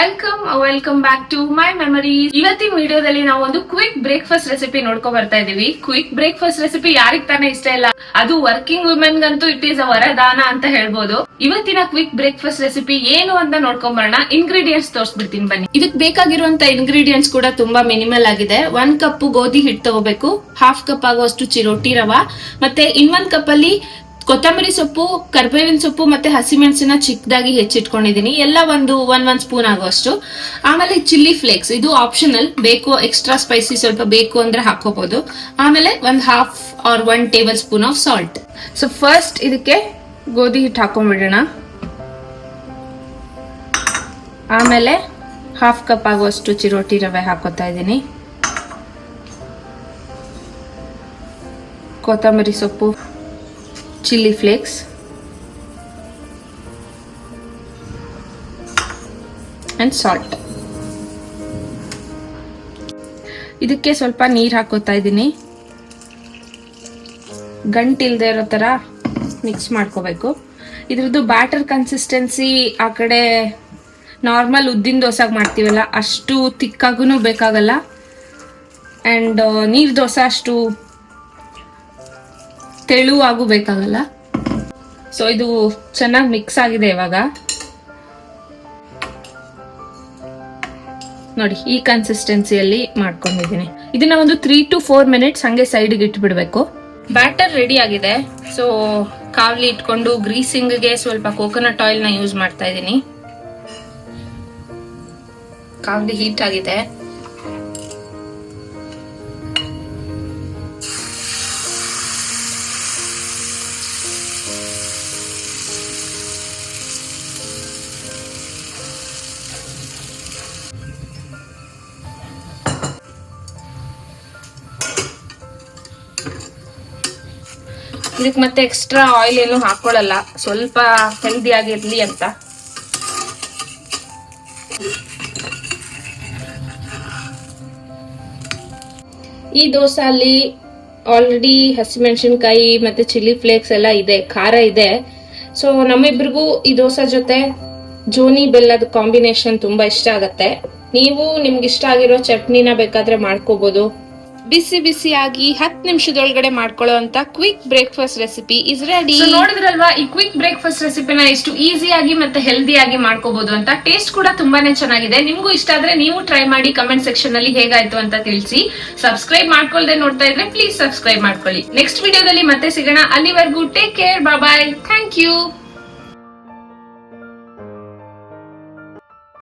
Welcome back to my memories. ಇವತ್ತಿನ ವಿಡಿಯೋದಲ್ಲಿ ನಾವು ಒಂದು ಕ್ವಿಕ್ ಬ್ರೇಕ್ಫಾಸ್ಟ್ ರೆಸಿಪಿ ನೋಡ್ಕೊ ಬರ್ತಾ ಇದೀವಿ. ಕ್ವಿಕ್ ಬ್ರೇಕ್ಫಾಸ್ಟ್ ರೆಸಿಪಿ ಯಾರಿಗ್ ತಾನೇ ಇಷ್ಟ ಇಲ್ಲ, ಅದು ವರ್ಕಿಂಗ್ ವುಮೆನ್ ಗಂತೂ ಇಟ್ ಈಸ್ ಅ ವರದಾನ ಅಂತ ಹೇಳ್ಬೋದು. ಇವತ್ತಿನ ಕ್ವಿಕ್ ಬ್ರೇಕ್ಫಾಸ್ಟ್ ರೆಸಿಪಿ ಏನು ಅಂತ ನೋಡ್ಕೊಂಡ್ ಬರೋಣ. ಇಂಗ್ರೀಡಿಯೆಂಟ್ಸ್ ತೋರಿಸ್ಬಿಡ್ತೀನಿ ಬನ್ನಿ. ಇದಕ್ ಬೇಕಾಗಿರುವಂತ ಇಂಗ್ರೀಡಿಯೆಂಟ್ಸ್ ಕೂಡ ತುಂಬಾ ಮಿನಿಮಲ್ ಆಗಿದೆ. 1 ಕಪ್ ಗೋಧಿ ಹಿಟ್ಟು ತಗೋಬೇಕು, 1/2 ಕಪ್ ಆಗುವಷ್ಟು ಚಿರೋಟಿ ರವಾ, ಮತ್ತೆ 1 ಕಪ್ ಅಲ್ಲಿ ಕೊತ್ತಂಬರಿ ಸೊಪ್ಪು, ಕರ್ಬೇವಿನ ಸೊಪ್ಪು ಮತ್ತೆ ಹಸಿಮೆಣಸಿನ ಚಿಕ್ಕದಾಗಿ ಹೆಚ್ಚಿಟ್ಕೊಂಡಿದೀನಿ, ಎಲ್ಲ ಒಂದು 1 ಸ್ಪೂನ್ ಆಗುವಷ್ಟು. ಆಮೇಲೆ ಚಿಲ್ಲಿ ಫ್ಲೇಕ್ಸ್, ಇದು ಆಪ್ಷನಲ್, ಬೇಕು ಎಕ್ಸ್ಟ್ರಾ ಸ್ಪೈಸಿ ಸ್ವಲ್ಪ ಬೇಕು ಅಂದ್ರೆ ಹಾಕೋಬಹುದು. ಆಮೇಲೆ 1/2 table spoon of salt. So first ಇದಕ್ಕೆ ಗೋಧಿ ಹಿಟ್ಟು ಹಾಕೊಂಡ್ಬಿಡೋಣ. ಆಮೇಲೆ 1/2 ಕಪ್ ಆಗುವಷ್ಟು ಚಿರೋಟಿ ರವೆ ಹಾಕೋತಾ ಇದ್ದೀನಿ, ಕೊತ್ತಂಬರಿ ಸೊಪ್ಪು, ಚಿಲ್ಲಿ ಫ್ಲೇಕ್ಸ್ ಅಂಡ್ ಸಾಲ್ಟ್. ಇದಕ್ಕೆ ಸ್ವಲ್ಪ ನೀರ್ ಹಾಕೋತಾ ಇದ್ದೀನಿ, ಗಂಟಿಲ್ದೇ ಇರೋ ತರ ಮಿಕ್ಸ್ ಮಾಡ್ಕೋಬೇಕು. ಇದ್ರದ್ದು ಬ್ಯಾಟರ್ ಕನ್ಸಿಸ್ಟೆನ್ಸಿ ಆ ಕಡೆ ನಾರ್ಮಲ್ ಉದ್ದಿನ ದೋಸೆಗೆ ಮಾಡ್ತೀವಲ್ಲ ಅಷ್ಟು ತಿಕ್ಕಾಗೂ ಬೇಕಾಗಲ್ಲ, ಅಂಡ್ ನೀರ್ ದೋಸೆ ಅಷ್ಟು ತೆಳುವಾಗೂ ಬೇಕಾಗಲ್ಲ. ಸೊ ಇದು ಚೆನ್ನಾಗಿ ಮಿಕ್ಸ್ ಆಗಿದೆ. ಇವಾಗ ನೋಡಿ ಈ ಕನ್ಸಿಸ್ಟೆನ್ಸಿಯಲ್ಲಿ ಮಾಡ್ಕೊಂಡಿದ್ದೀನಿ. ಇದನ್ನ ಒಂದು 3 to 4 ಮಿನಿಟ್ಸ್ ಹಂಗೆ ಸೈಡ್ಗೆ ಇಟ್ಬಿಡ್ಬೇಕು. ಬ್ಯಾಟರ್ ರೆಡಿ ಆಗಿದೆ. ಸೊ ಕಾವಲಿ ಇಟ್ಕೊಂಡು ಗ್ರೀಸಿಂಗ್ಗೆ ಸ್ವಲ್ಪ ಕೋಕೋನಟ್ ಆಯಿಲ್ ನ ಯೂಸ್ ಮಾಡ್ತಾ ಇದ್ದೀನಿ. ಕಾವಲಿ ಹೀಟ್ ಆಗಿದೆ. ಇದಕ್ಕೆ ಮತ್ತೆ ಎಕ್ಸ್ಟ್ರಾ ಆಯಿಲ್ ಏನು ಹಾಕೊಳ್ಳಲ್ಲ, ಸ್ವಲ್ಪ ಹೆಲ್ದಿ ಆಗಿರ್ಲಿ ಅಂತ. ಈ ದೋಸೆ ಅಲ್ಲಿ ಆಲ್ರೆಡಿ ಹಸಿಮೆಣಸಿನಕಾಯಿ ಮತ್ತೆ ಚಿಲ್ಲಿ ಫ್ಲೇಕ್ಸ್ ಎಲ್ಲ ಇದೆ, ಖಾರ ಇದೆ. ಸೊ ನಮ್ಮಿಬ್ರಿಗೂ ಈ ದೋಸೆ ಜೊತೆ ಜೋನಿ ಬೆಲ್ಲದ ಕಾಂಬಿನೇಷನ್ ತುಂಬಾ ಇಷ್ಟ ಆಗತ್ತೆ. ನೀವು ನಿಮ್ಗೆ ಇಷ್ಟ ಆಗಿರೋ ಚಟ್ನಿನ ಬೇಕಾದ್ರೆ ಮಾಡ್ಕೋಬಹುದು. ಬಿಸಿ ಬಿಸಿಯಾಗಿ 10 ನಿಮಿಷದೊಳಗಡೆ ಮಾಡ್ಕೊಳ್ಳೋ ಅಂತ quick breakfast recipe is ready. ನೋಡಿದ್ರಲ್ವಾ ಈ ಕ್ವಿಕ್ ಬ್ರೇಕ್ಫಾಸ್ಟ್ ರೆಸಿಪಿನ ಎಷ್ಟು ಈಸಿಯಾಗಿ ಮತ್ತೆ ಹೆಲ್ದಿಯಾಗಿ ಮಾಡ್ಕೋಬಹುದು ಅಂತ. ಟೇಸ್ಟ್ ಕೂಡ ತುಂಬಾನೇ ಚೆನ್ನಾಗಿದೆ. ನಿಮ್ಗೂ ಇಷ್ಟ ಆದ್ರೆ ನೀವು ಟ್ರೈ ಮಾಡಿ, ಕಮೆಂಟ್ ಸೆಕ್ಷನ್ ಅಲ್ಲಿ ಹೇಗಾಯ್ತು ಅಂತ ತಿಳಿಸಿ. ಸಬ್ಸ್ಕ್ರೈಬ್ ಮಾಡ್ಕೊಳ್ದೆ ನೋಡ್ತಾ ಇದ್ರೆ ಪ್ಲೀಸ್ ಸಬ್ಸ್ಕ್ರೈಬ್ ಮಾಡ್ಕೊಳ್ಳಿ. ನೆಕ್ಸ್ಟ್ ವಿಡಿಯೋದಲ್ಲಿ ಮತ್ತೆ ಸಿಗೋಣ. ಅಲ್ಲಿವರೆಗೂ take care, bye, thank you.